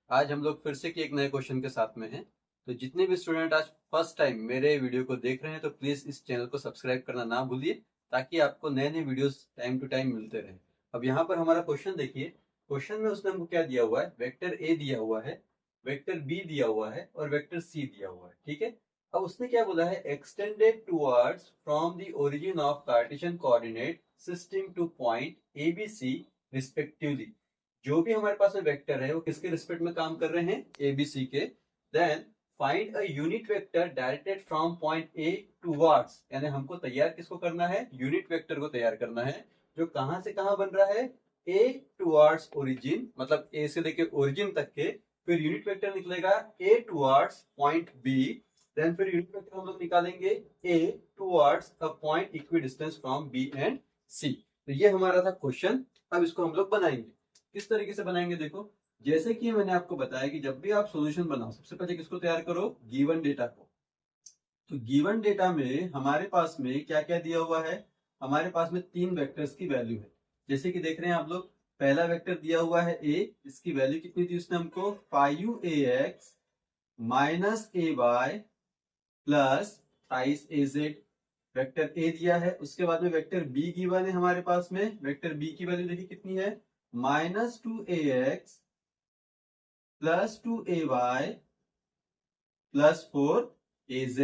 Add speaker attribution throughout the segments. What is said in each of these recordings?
Speaker 1: आज हम लोग फिर से एक नए क्वेश्चन के साथ में हैं। तो जितने भी स्टूडेंट आज फर्स्ट टाइम मेरे वीडियो को देख रहे हैं तो प्लीज इस चैनल को सब्सक्राइब करना ना भूलिए, ताकि आपको नए नए वीडियोस टाइम टू टाइम मिलते रहें। अब यहाँ पर हमारा क्वेश्चन देखिए। क्वेश्चन में उसने हमको क्या दिया हुआ है, वेक्टर ए दिया हुआ है, वेक्टर बी दिया हुआ है और वेक्टर सी दिया हुआ है। ठीक है। अब उसने क्या बोला है, extended towards from the origin of Cartesian coordinate system to point A B C respectively. जो भी हमारे पास में वेक्टर है वो किसके रिस्पेक्ट में काम कर रहे हैं, एबीसी के। Then find a unit vector directed from point A towards, यानी हमको तैयार किसको करना है, यूनिट वेक्टर को तैयार करना है, जो कहां से कहां बन रहा है, ए टूवर्ड्स ओरिजिन, मतलब ए से लेके ओरिजिन तक के। फिर यूनिट वेक्टर निकलेगा A towards point B. Then फिर यूनिट वेक्टर हम लोग निकालेंगे A towards a point equidistance from B and C. तो ये हमारा था क्वेश्चन। अब इसको हम लोग बनाएंगे। किस तरीके से बनाएंगे, देखो। जैसे कि मैंने आपको बताया कि जब भी आप सॉल्यूशन बनाओ, सबसे पहले किसको तैयार करो, गिवन डेटा को। तो गिवन डेटा में हमारे पास में क्या क्या दिया हुआ है, हमारे पास में तीन वेक्टर्स की वैल्यू है। जैसे कि देख रहे हैं आप लोग, पहला वेक्टर दिया हुआ है ए, इसकी वैल्यू कितनी दी उसने हमको, 5ax minus A Y plus 28az। Vector A दिया है। उसके बाद में वेक्टर बी गिवन है हमारे पास में। वेक्टर बी की वैल्यू देखिए कितनी है, -2ax plus 2ay plus 4az।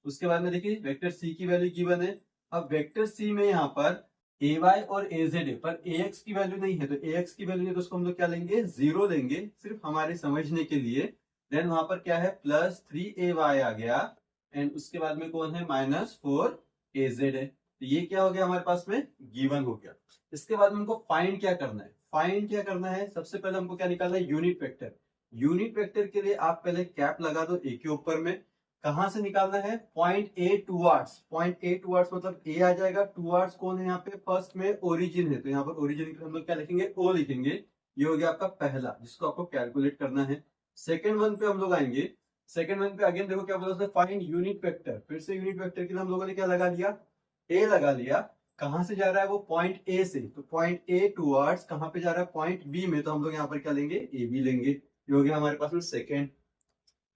Speaker 1: उसके बाद में देखिए वेक्टर सी की वैल्यू गिवन है। अब वेक्टर सी में यहाँ पर ay और az है, पर ax की वैल्यू नहीं है, तो ax की वैल्यू नहीं, तो उसको हम लोग क्या लेंगे, जीरो लेंगे, सिर्फ हमारे समझने के लिए। देन वहां पर क्या है, +3ay आ गया। एंड उसके बाद में कौन है, -4az है। तो ये क्या हो गया हमारे पास में, गिवन हो गया। इसके बाद में हमको फाइंड क्या करना है, फाइंड क्या करना है, सबसे पहले हमको क्या निकालना है, यूनिट वेक्टर। यूनिट वेक्टर के लिए आप पहले कैप लगा दो ए के ऊपर में। कहां से निकालना है, point A towards. Point A towards मतलब ए आ जाएगा, टूवर्ड्स कौन है यहाँ पे, फर्स्ट में ओरिजिन है, तो यहाँ पर ओरिजिन हम लोग क्या लिखेंगे, ओ लिखेंगे। ये हो गया आपका पहला, जिसको आपको कैलकुलेट करना है। सेकेंड वन पे हम लोग आएंगे। सेकेंड वन पे अगेन देखो क्या बोला, फाइंड यूनिट वेक्टर। फिर से यूनिट वेक्टर के लिए हम लोगों ने क्या लगा लिया, ए लगा लिया। कहां से जा रहा है वो, पॉइंट ए से, तो पॉइंट ए टूवर्ड्स कहां पे जा रहा है, पॉइंट बी में, तो हम लोग यहाँ पर क्या लेंगे, ए बी लेंगे। ये हो गया हमारे पास में सेकेंड।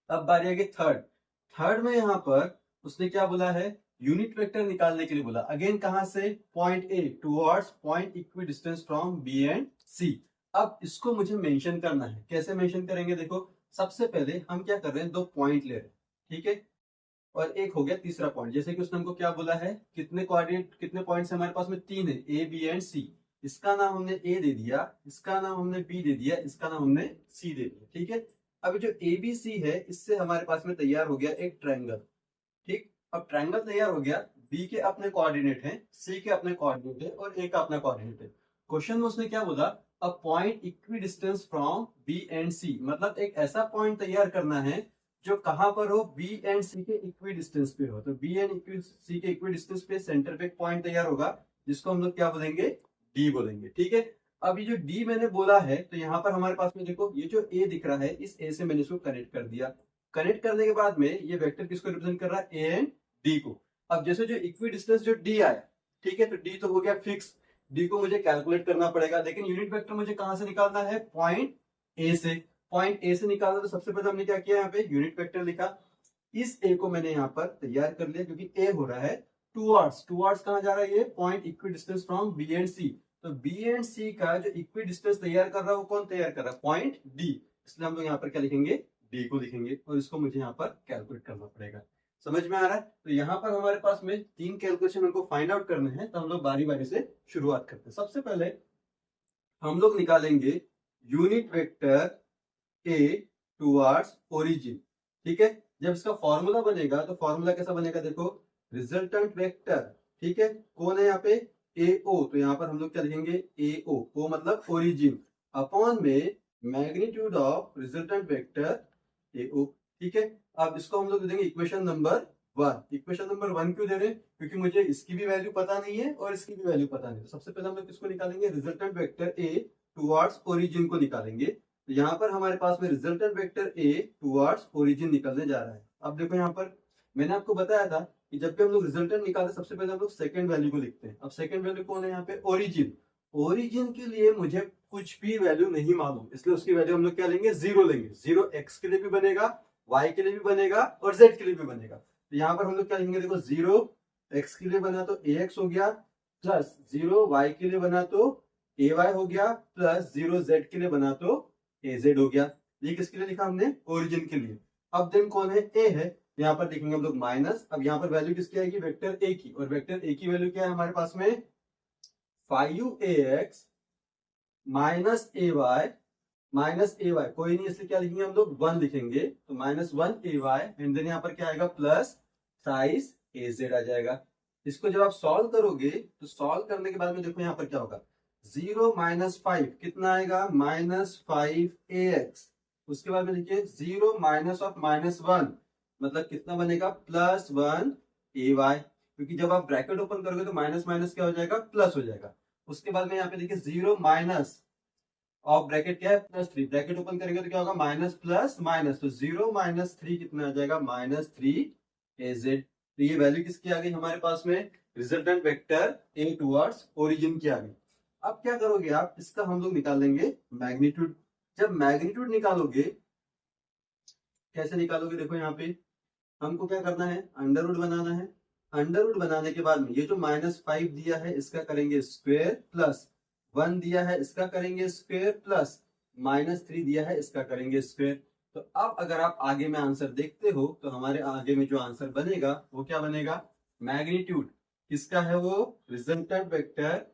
Speaker 1: अब बारी आ गई थर्ड। थर्ड में यहाँ पर उसने क्या बोला है, यूनिट वेक्टर निकालने के लिए बोला। अगेन कहां से, point A towards point equidistance from B and C. अब इसको मुझे मेंशन करना है, कैसे मेंशन करेंगे, देखो। सबसे पहले हम क्या कर रहे हैं, दो पॉइंट ले रहे हैं। ठीक है। और एक हो गया तीसरा पॉइंट, जैसे कि उसने हमको क्या बोला है, कितने कोऑर्डिनेट, कितने पॉइंट्स हमारे पास में, तीन है, ए बी एंड सी। इसका नाम हमने ए दे दिया, इसका नाम हमने बी दे दिया, इसका नाम हमने सी दे दिया। ठीक है। अब जो ए बी सी है, इससे हमारे पास में तैयार हो गया एक ट्रायंगल। ठीक। अब ट्रायंगल तैयार हो गया। बी के अपने कोऑर्डिनेट हैं, सी के अपने कोऑर्डिनेट है और ए का अपना कोऑर्डिनेट है। क्वेश्चन में उसने क्या बोला, a point equidistance from B and C, मतलब एक ऐसा पॉइंट तैयार करना है जो कहां पर हो, बी एंड सी के इक्वी डिस्टेंस पे हो। तो बी एंड सी के इक्वी डिस्टेंस पे सेंटर पे एक पॉइंट तैयार होगा, जिसको हम लोग क्या बोलेंगे, डी बोलेंगे। ठीक है। अब ये जो डी मैंने बोला है, तो यहाँ पर हमारे पास में देखो, ये जो ए दिख रहा है, इस ए से मैंने इसको कनेक्ट कर दिया। कनेक्ट करने के बाद में ये वेक्टर किसको रिप्रेजेंट कर रहा है, ए एंड डी को। अब जैसे जो इक्वी डिस्टेंस जो डी आया, ठीक है, तो डी तो हो गया फिक्स। डी को मुझे कैलकुलेट करना पड़ेगा, लेकिन यूनिट वेक्टर मुझे कहां से निकालना है, पॉइंट ए से। पॉइंट ए से निकालना, तो सबसे पहले हमने क्या किया, यहाँ पे यूनिट वेक्टर लिखा। इस ए को मैंने यहाँ पर तैयार कर लिया, क्योंकि ए हो रहा है टूवर्ड्स। टूवर्ड्स कहां जा रहा है, ये point equidistance from B and C. तो बी एंड सी का जो इक्वी डिस्टेंस तैयार कर रहा है, वो कौन तैयार कर रहा है, पॉइंट डी। इसलिए हम लोग यहाँ पर क्या लिखेंगे, डी को लिखेंगे, और इसको मुझे यहाँ पर कैलकुलेट करना पड़ेगा। समझ में आ रहा है। तो यहाँ पर हमारे पास में तीन कैलकुलेशन हमको फाइंड आउट करने हैं, तो हम लोग बारी बारी से शुरुआत करते हैं। सबसे पहले हम लोग निकालेंगे यूनिट वेक्टर ए टूवर्ड्स ओरिजिन। ठीक है। जब इसका फॉर्मूला बनेगा, तो फॉर्मूला कैसा बनेगा, देखो, रिजल्टेंट वेक्टर। ठीक है। कौन है यहाँ पे, ए ओ, तो यहाँ पर हम लोग क्या लिखेंगे, ए ओ, ओ मतलब ओरिजिन, अपॉन में magnitude of resultant vector A O. ठीक है। अब इसको हम लोग दे देंगे equation number one. Equation number one क्यों दे रहे हैं, क्योंकि मुझे इसकी भी वैल्यू पता नहीं है और इसकी भी वैल्यू पता नहीं है। तो सबसे पहले हम लोग किसको निकालेंगे, रिजल्टेंट वेक्टर ए टूवर्ड्स ओरिजिन को निकालेंगे। तो यहाँ पर हमारे पास में resultant vector A towards origin निकलने जा रहा है। अब देखो यहाँ पर मैंने आपको बताया था कि जब भी हम लोग रिजल्टेंट निकालते, सबसे पहले हम लोग सेकंड वैल्यू को लिखते हैं। अब सेकंड वैल्यू कौन है यहाँ पे, ओरिजिन। ओरिजिन के लिए मुझे कुछ भी वैल्यू नहीं मालूम, इसलिए उसकी वैल्यू हम लोग क्या लेंगे, 0 लेंगे। 0 x के लिए भी बनेगा, y के लिए भी बनेगा और z के लिए भी बनेगा। तो यहाँ पर हम लोग क्या लिखेंगे, देखो 0 x के लिए बना तो ax हो गया, प्लस 0 y के लिए बना तो ay हो गया, प्लस 0 z के लिए बना तो az हो गया। ये किसके लिए लिखा हमने, ओरिजिन के लिए। अब देन कौन है, a है, यहाँ पर लिखेंगे हम लोग माइनस। अब यहाँ पर वैल्यू किसकी आएगी, वेक्टर a की, और वेक्टर a की वैल्यू क्या है हमारे पास में, 5ax माइनस ए वाई, कोई नहीं इसलिए क्या लिखेंगे हम लोग, 1 लिखेंगे, तो -1 ay एंड देन यहाँ पर क्या आएगा, प्लस साइज az आ जाएगा। इसको जब आप सॉल्व करोगे तो सॉल्व करने के बाद में देखो यहाँ पर क्या होगा, 0 - 5 कितना आएगा, -5ax। उसके बाद में देखिए 0 माइनस ऑफ -1 मतलब कितना बनेगा, +1ay, क्योंकि जब आप ब्रैकेट ओपन करोगे तो माइनस माइनस क्या हो जाएगा, प्लस हो जाएगा। उसके बाद में यहाँ पे देखिए 0 माइनस ऑफ ब्रैकेट क्या है, +3, ब्रैकेट ओपन करेंगे तो क्या होगा, माइनस प्लस माइनस, तो 0 - 3 कितना आ जाएगा, -3az। तो ये वैल्यू किसकी आ गई हमारे पास में, resultant vector a towards origin की आ गई। अब क्या करोगे आप, इसका हम लोग निकालेंगे मैग्नीट्यूड। जब मैग्नीट्यूड निकालोगे, कैसे निकालोगे, देखो यहाँ पे हमको क्या करना है, अंडर रूट बनाना है। अंडर रूट बनाने के बाद में ये जो -5 दिया है इसका करेंगे स्क्वायर, प्लस 1 दिया है इसका करेंगे स्क्वायर, प्लस -3 दिया है इसका करेंगे स्क्वायर। तो अब अगर आप आगे में आंसर देखते हो तो हमारे आगे में जो आंसर बनेगा वो क्या बनेगा, मैग्नीट्यूड किसका है, वो resultant vector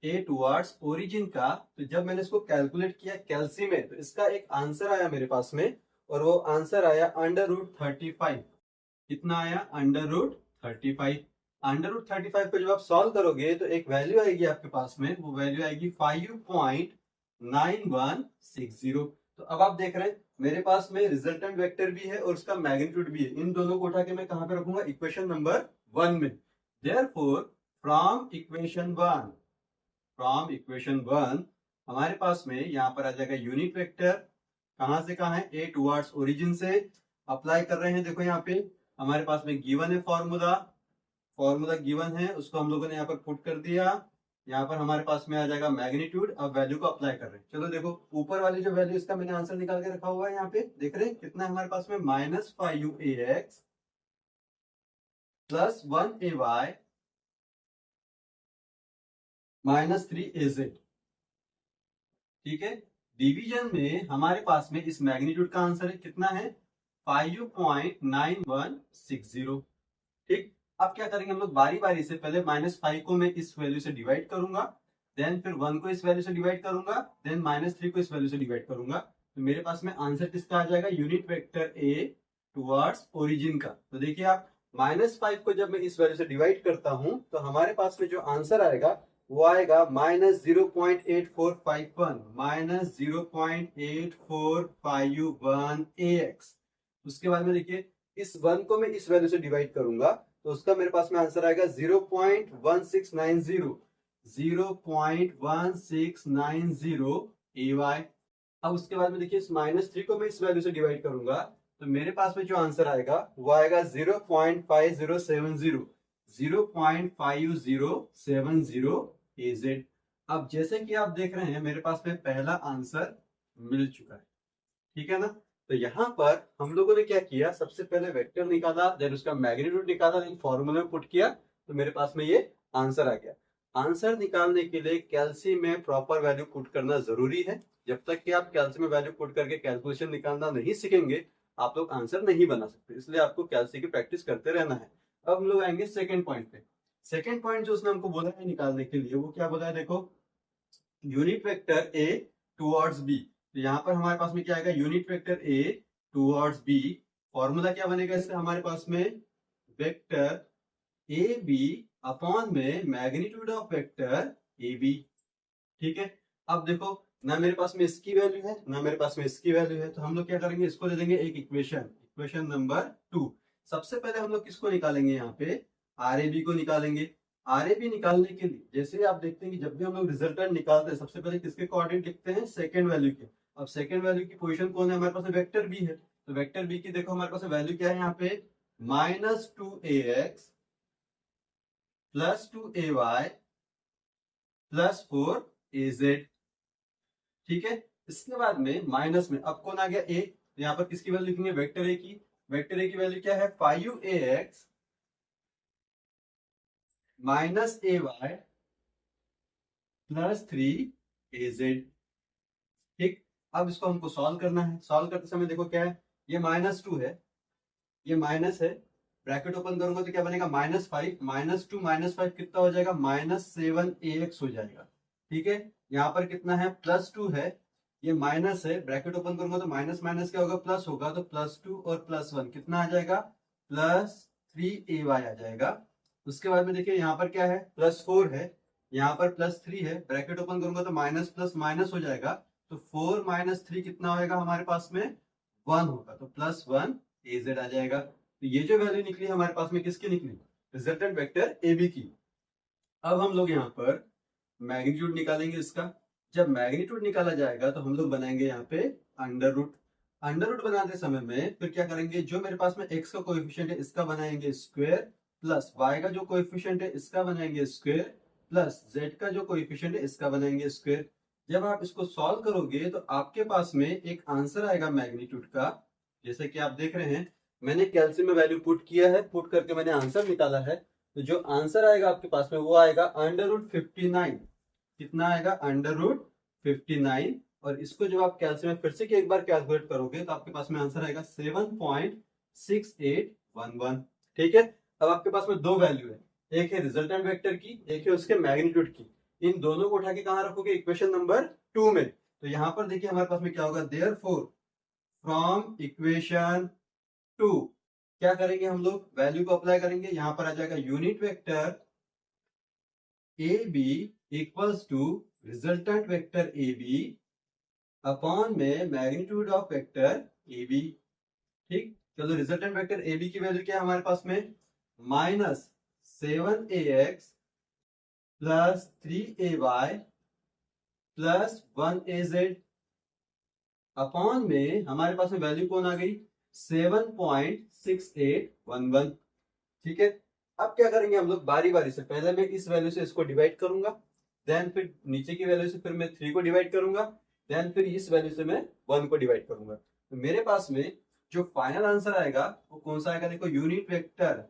Speaker 1: A towards origin का। तो जब मैंने इसको कैलकुलेट किया कैलसी में, तो इसका एक आंसर आया मेरे पास में, और वो आंसर आया √35। कितना आया, √35। √35 को जब आप सॉल्व करोगे तो एक वैल्यू आएगी आपके पास में, वो वैल्यू आएगी 5.9160। तो अब आप देख रहे हैं मेरे पास में रिजल्टेंट वेक्टर भी है और उसका मैग्नीट्यूड भी है। इन दोनों को उठा के मैं कहां पे रखूंगा, इक्वेशन नंबर 1 में। देयरफॉर फ्रॉम इक्वेशन 1 हमारे पास में यहाँ पर आ जाएगा यूनिट वेक्टर, कहां से कहां है, ए टुवर्ड्स ओरिजिन से। अप्लाई कर रहे हैं, देखो यहाँ पे हमारे पास में गिवन है फॉर्मूला गिवन है, उसको हम लोगों ने यहाँ पर पुट कर दिया। यहाँ पर हमारे पास में आ जाएगा मैग्नीट्यूड। अब वैल्यू को अप्लाई कर रहे हैं, चलो देखो ऊपर वाली जो वैल्यू, इसका मैंने आंसर निकाल के रखा हुआ है, यहाँ पे देख रहे हैं कितना है हमारे पास में, -5ax प्लस 1ay -3az। ठीक है, डिवीजन में हमारे पास में इस मैग्नीट्यूड का आंसर है, कितना है, 5.9160। ठीक, अब क्या करेंगे हम लोग, बारी बारी से पहले -5 को मैं इस वैल्यू से डिवाइड करूंगा, देन फिर 1 को इस वैल्यू से डिवाइड करूंगा, देन -3 को इस वैल्यू से डिवाइड करूंगा। तो मेरे पास में आंसर किसका आ जाएगा, unit vector A towards origin का। तो देखिए आप, -5 को जब मैं इस वैल्यू से डिवाइड करता हूं तो हमारे पास में जो आंसर आएगा वो आएगा -0.8451, -0.8451ax। उसके बाद में देखिए इस 1 को मैं इस वैल्यू से डिवाइड करूंगा तो उसका मेरे पास में आंसर आएगा 0.1690, 0.1690 ay। अब उसके बाद में देखिए इस -3 को मैं इस वैल्यू से डिवाइड करूंगा तो मेरे पास में जो आंसर आएगा वो आएगा 0.5070, 0.5070 az। अब जैसे कि आप देख रहे हैं मेरे पास में पहला आंसर मिल चुका है, ठीक है ना। तो यहाँ पर हम लोगों ने क्या किया, सबसे पहले वेक्टर निकाला, देन उसका मैग्नीट्यूड निकाला, देन फॉर्मूले में पुट किया, तो मेरे पास में ये आंसर आ गया। आंसर निकालने के लिए कैलसी में प्रॉपर वैल्यू पुट करना जरूरी है। जब तक कि आप कैलसी में वैल्यू पुट करके कैलकुलेशन निकालना नहीं सीखेंगे आप लोग आंसर नहीं बना सकते, इसलिए आपको कैलसी की प्रैक्टिस करते रहना है। अब हम लोग आएंगे सेकेंड पॉइंट पे। सेकेंड पॉइंट जो उसने हमको बोला है निकालने के लिए, वो क्या बोला है, देखो unit vector A towards B. तो यहाँ पर हमारे पास में क्या आएगा, unit vector A towards B. Formula क्या बनेगा इससे हमारे पास में, वेक्टर ए बी अपॉन में magnitude of vector A B. ठीक है, अब देखो ना मेरे पास में इसकी वैल्यू है ना मेरे पास में इसकी वैल्यू है, तो हम लोग क्या करेंगे, इसको ले लेंगे एक इक्वेशन नंबर 2। सबसे पहले हम लोग किसको निकालेंगे, यहाँ पे आर ए बी को निकालेंगे। आर ए बी निकालने के लिए जैसे आप देखते हैं कि जब भी हम लोग रिजल्टेंट निकालते हैं सबसे पहले किसके कोऑर्डिनेट लिखते हैं, सेकंड वैल्यू के। अब सेकंड वैल्यू की पोजीशन कौन है, हमारे पास वेक्टर बी है, तो वेक्टर बी की देखो हमारे पास वैल्यू क्या है, यहाँ पे -2ax +2ay +4az। ठीक है। इसके बाद में माइनस में अब कौन आ गया ए, तो यहाँ पर किसकी वैल्यू लिखेंगे, वेक्टर ए की। वेक्टर ए की वैल्यू क्या है, 5ax minus A Y plus 3az। ठीक, अब इसको हमको सॉल्व करना है। सॉल्व करते समय देखो क्या है, ये -2 है, ये माइनस है, ब्रैकेट ओपन करूंगा तो क्या बनेगा, -5 -2 -5 कितना हो जाएगा, -7ax हो जाएगा। ठीक है, यहाँ पर कितना है, +2 है, ये माइनस है, ब्रैकेट ओपन करूंगा तो माइनस माइनस क्या होगा, प्लस होगा, तो +2 और +1 कितना आ जाएगा, +3ay आ जाएगा। उसके बाद में देखिए यहाँ पर क्या है, +4 है, यहाँ पर +3 है, ब्रैकेट ओपन करूंगा तो माइनस प्लस माइनस हो जाएगा, तो 4 - 3 कितना होगा हमारे पास में, 1 होगा, तो +1az आ जाएगा। तो ये जो वैल्यू निकली हमारे पास में किसकी निकली, रिजल्टेंट वेक्टर ए बी की। अब हम लोग यहाँ पर मैग्नीट्यूड निकालेंगे इसका। जब मैग्नीट्यूड निकाला जाएगा तो हम लोग बनाएंगे यहाँ पे अंडर रूट। अंडर रूट बनाते समय में फिर क्या करेंगे, जो मेरे पास में x का कोएफिशिएंट है इसका बनाएंगे स्क्वायर, प्लस y का जो कोएफिशिएंट है इसका बनाएंगे स्क्वायर, प्लस z का जो कोएफिशिएंट है इसका बनाएंगे स्क्वायर। जब आप इसको सॉल्व करोगे तो आपके पास में एक आंसर आएगा मैग्नीट्यूड का। जैसे कि आप देख रहे हैं, मैंने कैल्शियम में वैल्यू पुट किया है, पुट करके मैंने आंसर निकाला है। तो जो आंसर आएगा आपके पास में वो आएगा √59। कितना आएगा, √59। और इसको जब आप कैल्शियम में फिर से एक बार कैलकुलेट करोगे तो आपके पास में आंसर आएगा 7.6811। ठीक है, अब आपके पास में दो वैल्यू है, एक है रिजल्टेंट वेक्टर की, एक है उसके मैग्नीट्यूड की। इन दोनों को उठा के कहां रखोगे, इक्वेशन नंबर 2 में। तो यहां पर देखिए हमारे पास में क्या होगा, देयरफॉर फ्रॉम इक्वेशन 2 क्या करेंगे हम लोग, वैल्यू को अप्लाई करेंगे। यहां पर आ जाएगा unit vector A B equals to resultant vector A B upon में magnitude of vector A B. ठीक, चलो रिजल्टेंट वेक्टर ए बी की वैल्यू क्या है हमारे पास में, -7ax plus 3ay plus 1az upon में हमारे पास में वैल्यू कौन आ गई, 7.6811। ठीक है, अब क्या करेंगे हम लोग, बारी बारी से पहले मैं इस वैल्यू से इसको डिवाइड करूंगा, देन फिर नीचे की वैल्यू से फिर मैं 3 को डिवाइड करूंगा, देन फिर इस वैल्यू से मैं 1 को डिवाइड करूंगा। तो मेरे पास में जो फाइनल आंसर आएगा वो कौन सा आएगा, देखो unit vector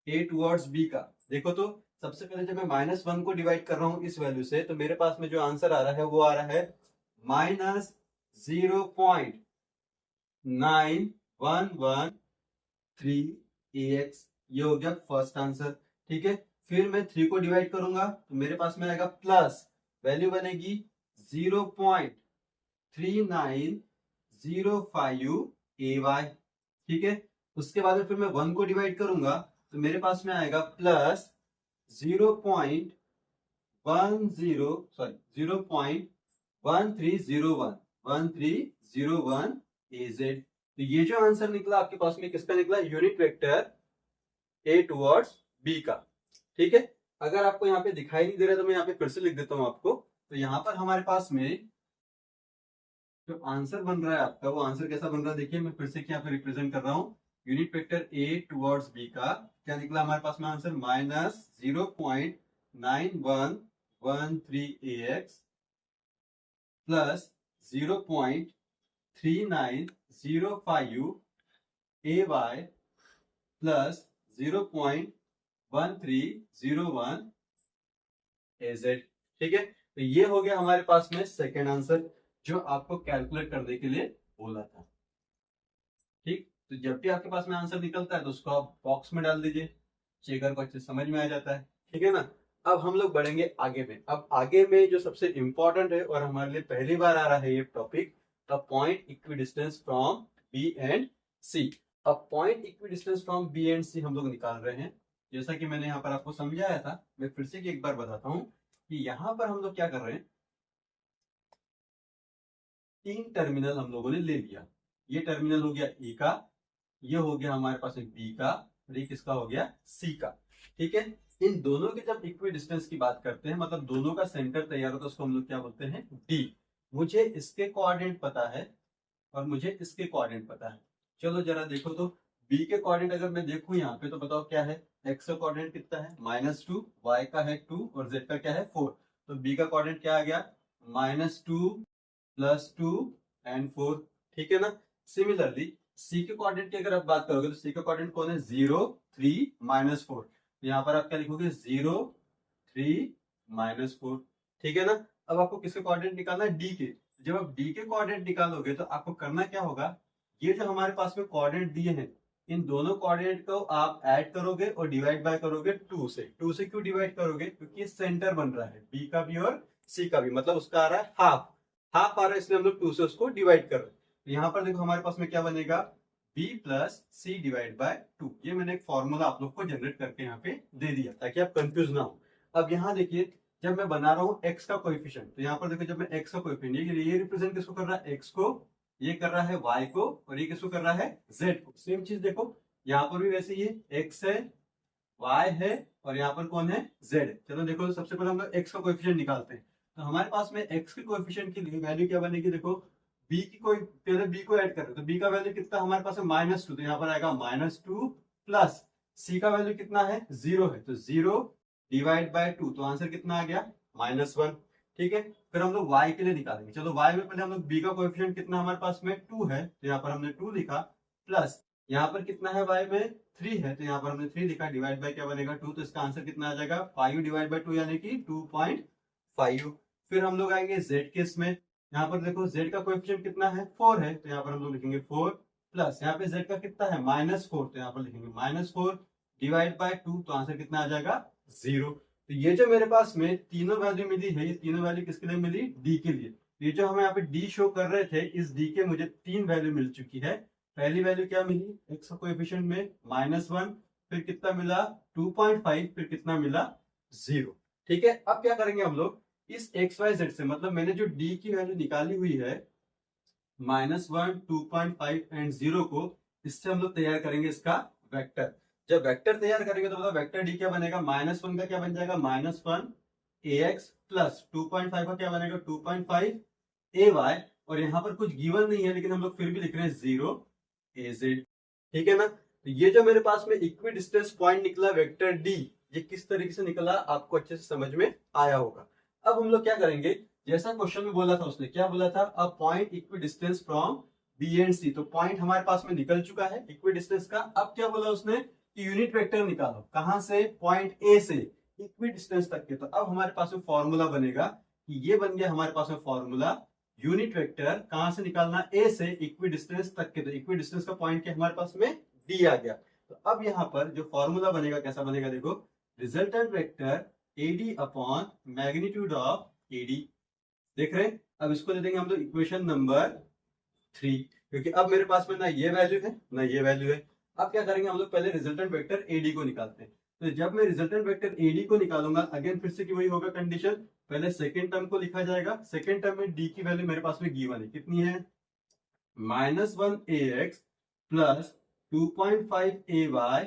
Speaker 1: A towards B का। देखो तो सबसे पहले जब मैं -1 को डिवाइड कर रहा हूं इस वैल्यू से, तो मेरे पास में जो आंसर आ रहा है वो आ रहा है -0.9113ax। ये हो गया फर्स्ट आंसर। ठीक है, फिर मैं 3 को डिवाइड करूंगा तो मेरे पास में आएगा प्लस, वैल्यू बनेगी 0.3905ay। ठीक है, उसके बाद में फिर मैं 1 को डिवाइड करूंगा तो मेरे पास में आएगा प्लस 0.1301 तो ये जो आंसर निकला आपके पास में किसका निकला, unit vector A towards B का। ठीक है, अगर आपको यहाँ पे दिखाई नहीं दे रहा तो मैं यहाँ पे फिर से लिख देता हूँ आपको। तो यहाँ पर हमारे पास में जो आंसर बन रहा है आपका, वो आंसर कैसा बन रहा है, देखिए मैं फिर से यहाँ पे रिप्रेजेंट कर रहा हूँ। Unit vector A towards B का क्या निकला हमारे पास में answer, -0.9113ax plus 0.3905ay plus 0.1301az। ठीक है, तो ये हो गया हमारे पास में सेकेंड आंसर जो आपको कैलकुलेट करने के लिए बोला था। ठीक, तो जब भी आपके पास में आंसर निकलता है तो उसको आप बॉक्स में डाल दीजिए, चेकर को अच्छे समझ में आ जाता है। ठीक है ना, अब हम लोग बढ़ेंगे आगे में। अब आगे में जो सबसे इंपॉर्टेंट है और हमारे लिए पहली बार आ रहा है ये topic, the point equidistance from B and C. अब point equidistance from B and C हम लोग निकाल रहे हैं। जैसा कि मैंने यहाँ पर आपको समझाया था, मैं फिर से एक बार बताता हूँ कि यहाँ पर हम लोग क्या कर रहे हैं, 3 टर्मिनल हम लोगों ने ले लिया। ये टर्मिनल हो गया ए का, ये हो गया हमारे पास एक बी का, और एक इसका हो गया सी का। ठीक है, इन दोनों के जब इक्वी डिस्टेंस की बात करते हैं, मतलब दोनों का सेंटर तैयार होता है, उसको हम लोग क्या बोलते हैं, डी। मुझे इसके कोऑर्डिनेट पता है और मुझे इसके कोऑर्डिनेट पता है। चलो जरा देखो तो, बी के कोऑर्डिनेट अगर मैं देखूं यहाँ पे तो बताओ क्या है, एक्स का कोऑर्डिनेट कितना है -2, वाई का है 2 और जेड का क्या है 4। तो बी का कोऑर्डिनेट क्या आ गया -2 +2 एंड 4, ठीक है ना। सिमिलरली सी के कोऑर्डिनेट की अगर आप बात करोगे तो सी का कोऑर्डिनेट कौन है, 0 3 -4। यहाँ पर आप क्या लिखोगे, 0 3 -4, ठीक है ना। अब आपको किसके कोऑर्डिनेट निकालना है, डी के। जब आप डी के कोऑर्डिनेट निकालोगे तो आपको करना क्या होगा, ये जो हमारे पास में कोऑर्डिनेट दिए हैं, इन दोनों कोऑर्डिनेट को आप ऐड करोगे और डिवाइड बाय करोगे 2 से। 2 से क्यों डिवाइड करोगे, क्योंकि ये सेंटर बन रहा है बी का भी और सी का भी, मतलब उसका आ रहा है हाफ, हाफ आ रहा है, इसलिए हम लोग 2 से उसको डिवाइड कर रहे हैं। तो यहाँ पर देखो हमारे पास में क्या बनेगा, b plus C divide by 2। ये मैंने एक फॉर्मूला आप लोग को जनरेट करके यहाँ पे दे दिया ताकि आप कंफ्यूज ना हो। अब यहाँ देखिए, जब मैं बना रहा हूँ x का कोएफिशिएंट, तो यहाँ पर देखो जब मैं x का कोएफिशिएंट, ये रिप्रेजेंट किसको कर रहा है, x को, ये कर रहा है y को, और ये किसको कर रहा है, z को। सेम चीज देखो यहाँ पर भी वैसे ही है, x है, y है, और यहाँ पर कौन है, z है। चलो देखो सबसे पहले हम लोग x का कोएफिशिएंट निकालते हैं। तो हमारे पास में x के कोएफिशिएंट के लिए वैल्यू क्या बनेगी, देखो b की कोई पहले b को ऐड कर रहे हैं, तो b का वैल्यू कितना हमारे पास है, -2, तो यहाँ पर आएगा -2 प्लस c का वैल्यू कितना है, 0 है, तो 0 डिवाइड बाय 2, तो आंसर कितना आ गया, -1, ठीक है। फिर हम लोग y के लिए निकालेंगे। चलो y में पहले हम लोग b का कोएफिशिएंट कितना हमारे पास में 2 है, तो यहाँ पर हमने 2 लिखा, प्लस यहाँ पर कितना है y में 3 है, तो यहाँ पर हमने 3 लिखा, डिवाइड बाय क्या बनेगा 2, तो इसका आंसर कितना आ जाएगा 5 डिवाइड बाय 2 यानी कि 2.5। फिर हम लोग आएंगे z के इसमें, यहाँ पर देखो z का कोएफिशिएंट कितना है, 4 है, तो यहाँ पर हम लोग लिखेंगे 4, प्लस यहाँ पे z का कितना है, -4, तो यहाँ पर लिखेंगे -4 डिवाइड बाय 2, तो आंसर कितना आ जाएगा 0। तो ये जो मेरे पास में तीनों वैल्यू मिली है, ये तीनों वैल्यू किसके लिए मिली, डी के लिए। ये जो हमें यहाँ पे डी शो कर रहे थे, इस डी के मुझे 3 वैल्यू मिल चुकी है। पहली वैल्यू क्या मिली, एक्स का कोएफिशिएंट में -1, फिर कितना मिला 2.5, फिर कितना मिला 0, ठीक है। अब क्या करेंगे हम लोग, इस एक्स वाई जेड से, मतलब मैंने जो डी की वैल्यू निकाली हुई है -1 2.5 एंड 0 को, इससे हम लोग तैयार करेंगे इसका वेक्टर। जब वेक्टर तैयार करेंगे तो मतलब वेक्टर डी क्या बनेगा, -1 का क्या बन जाएगा, -1 ax प्लस 2.5 का क्या बनेगा 2.5 ay, और यहाँ पर कुछ गिवन नहीं है लेकिन हम लोग फिर भी लिख रहे हैं 0 az, ठीक है ना। तो ये जो मेरे पास में इक्वी डिस्टेंस पॉइंट निकला वेक्टर डी, ये किस तरीके से निकला आपको अच्छे से समझ में आया होगा। अब हम लोग क्या करेंगे, जैसा क्वेश्चन में बोला था, उसने क्या बोला था, a point equidistance from B and C. तो पॉइंट हमारे पास में निकल चुका है इक्वी डिस्टेंस का। अब क्या बोला उसने कि यूनिट वेक्टर निकालो, कहां से, पॉइंट ए से इक्वी डिस्टेंस तक के। तो अब हमारे पास में फॉर्मूला बनेगा कि ये बन गया हमारे पास में फॉर्मूला, यूनिट वेक्टर कहां से निकालना, ए से इक्वी डिस्टेंस तक के। तो इक्वी डिस्टेंस का पॉइंट क्या हमारे पास में, डी आ गया। तो अब यहाँ पर जो फॉर्मूला बनेगा कैसा बनेगा, देखो resultant vector AD upon magnitude of AD, देख रहे हैं। अब इसको दे देंगे हम लोग इक्वेशन नंबर 3, क्योंकि अब मेरे पास में ना ये वैल्यू है ना ये वैल्यू है। अब क्या करेंगे हम लोग, पहले रिजल्टेंट वेक्टर एडी को निकालते हैं। तो जब मैं रिजल्टेंट वेक्टर एडी को निकालूंगा, अगेन फिर से कि वही होगा कंडीशन, पहले सेकेंड टर्म को लिखा जाएगा। सेकेंड टर्म में डी की वैल्यू मेरे पास में गिवन है, कितनी है, -1 ax plus 2.5 ay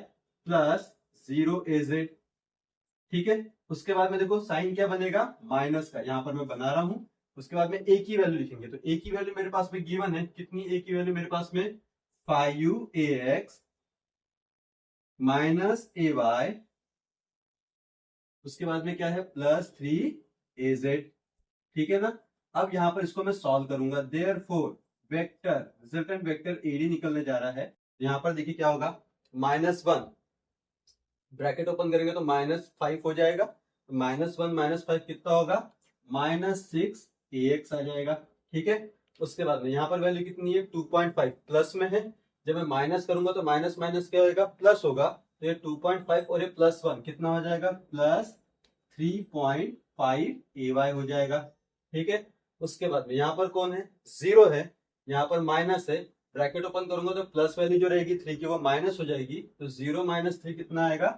Speaker 1: plus 0 az, ठीक है। उसके बाद में देखो साइन क्या बनेगा, माइनस का, यहां पर मैं बना रहा हूं। उसके बाद में ए की वैल्यू लिखेंगे, तो ए की वैल्यू मेरे पास में गिवन है, कितनी ए की वैल्यू मेरे पास में, 5ax माइनस ay, उसके बाद में क्या है, +3az, ठीक है ना। अब यहां पर इसको मैं सॉल्व करूंगा, therefore vector resultant vector AD निकलने जा रहा है। यहां पर देखिए क्या होगा, -1 ब्रैकेट ओपन करेंगे तो -5 हो जाएगा, -1 -5 कितना होगा, -6 ax आ जाएगा, ठीक है। उसके बाद में यहाँ पर वैल्यू कितनी है, 2.5 प्लस में है, जब मैं माइनस करूंगा तो माइनस माइनस क्या होगा, प्लस होगा, तो ये 2.5 और ये +1 कितना हो जाएगा, +3.5 ay हो जाएगा, ठीक है। उसके बाद में यहाँ पर कौन है, 0 है, यहाँ पर माइनस है, ब्रैकेट ओपन करूंगा तो प्लस वैल्यू जो रहेगी 3 की वो माइनस हो जाएगी, तो 0 - 3 कितना आएगा,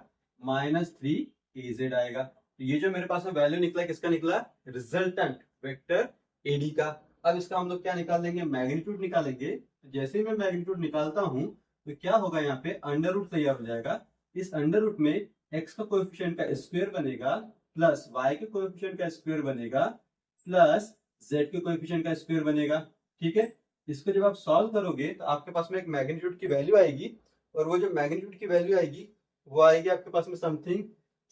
Speaker 1: -3 az आएगा। तो ये जो मेरे पास में वैल्यू निकला किसका निकला, रिजल्टेंट वेक्टर एडी का। अब इसका हम लोग क्या निकाल लेंगे, मैग्नीट्यूड निकालेंगे। तो जैसे ही मैं मैग्नीट्यूड निकालता हूं तो क्या होगा, यहाँ पे अंडर रूट तैयार हो जाएगा। इस अंडर रूट में एक्स का कोएफिशिएंट का स्क्वायर बनेगा, प्लस वाई के कोएफिशिएंट का स्क्वायर बनेगा, प्लस जेड के कोएफिशिएंट का स्क्वायर बनेगा, ठीक है। इसको जब आप सॉल्व करोगे तो आपके पास में एक मैग्नीट्यूड की वैल्यू आएगी, और वो जो मैग्नीट्यूड की वैल्यू आएगी वो आएगी आपके पास में समथिंग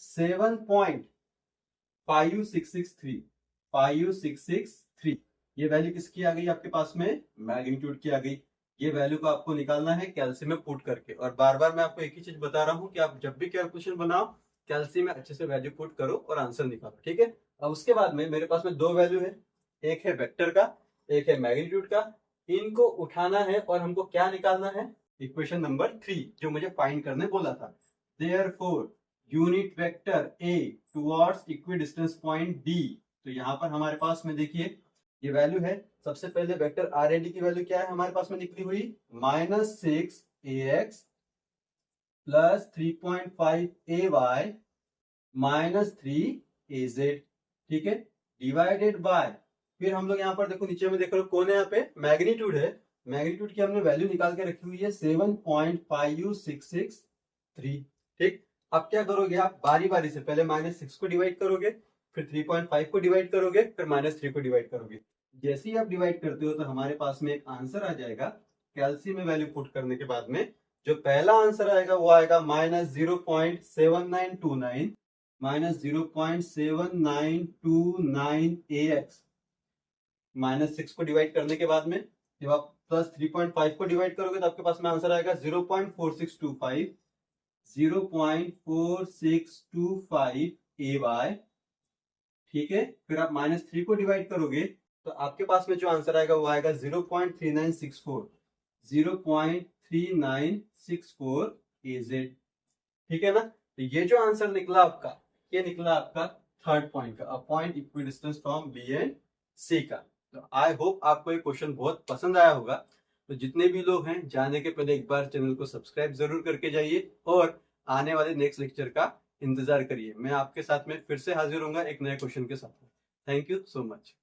Speaker 1: 7.5663 3। ये वैल्यू किसकी आ गई आपके पास में? मैग्नीट्यूड की आ गई। ये वैल्यू को आपको निकालना है कैल्सियम में पुट करके। और बार बार मैं आपको एक ही चीज बता रहा हूँ कि आप जब भी कैलकुलेशन बनाओ कैल्सियम में अच्छे से वैल्यू पुट करो और आंसर निकालो, ठीक है। अब उसके बाद में मेरे पास में दो वैल्यू है, एक है वेक्टर का, एक है मैग्नीट्यूड का। इनको उठाना है और हमको क्या निकालना है? इक्वेशन नंबर 3 जो मुझे फाइंड करने बोला था। Therefore unit vector A towards equidistance point D. तो यहाँ पर हमारे पास में देखिए ये वैल्यू है। सबसे पहले वेक्टर आर एन डी की वैल्यू क्या है हमारे पास में निकली हुई? -6ax plus 3.5ay minus 3az, ठीक है, डिवाइडेड बाय, फिर हम लोग यहाँ पर देखो नीचे में देख रहे हो कौन है? यहाँ पे मैग्नीट्यूड है। मैग्नीट्यूड की हमने वैल्यू निकाल के रखी हुई है 7.5663, ठीक। अब क्या करोगे आप? बारी बारी से पहले -6 को डिवाइड करोगे, फिर 3.5 को डिवाइड करोगे, फिर -3 को डिवाइड करोगे। जैसे ही आप डिवाइड करते हो तो हमारे पास में एक आंसर आ जाएगा कैल्सियम में वैल्यू पुट करने के बाद में। जो पहला आंसर आएगा वो आएगा -0.7929 -0.7929ax। -6 को डिवाइड करने के बाद में जब आप प्लस 3.5 को डिवाइड करोगे तो आपके पास में आंसर आएगा 0.4625 0.4625ay, ठीक है। फिर आप -3 को डिवाइड करोगे तो आपके पास में जो आंसर आएगा वो आएगा 0.3964 0.3964az, ठीक है ना। तो ये जो आंसर निकला आपका, ये निकला आपका थर्ड पॉइंट का, a point equidistance from B and C का। तो आई होप आपको ये क्वेश्चन बहुत पसंद आया होगा। तो जितने भी लोग हैं जाने के पहले एक बार चैनल को सब्सक्राइब जरूर करके जाइए और आने वाले नेक्स्ट लेक्चर का इंतजार करिए। मैं आपके साथ में फिर से हाजिर होऊंगा एक नए क्वेश्चन के साथ। Thank you so much.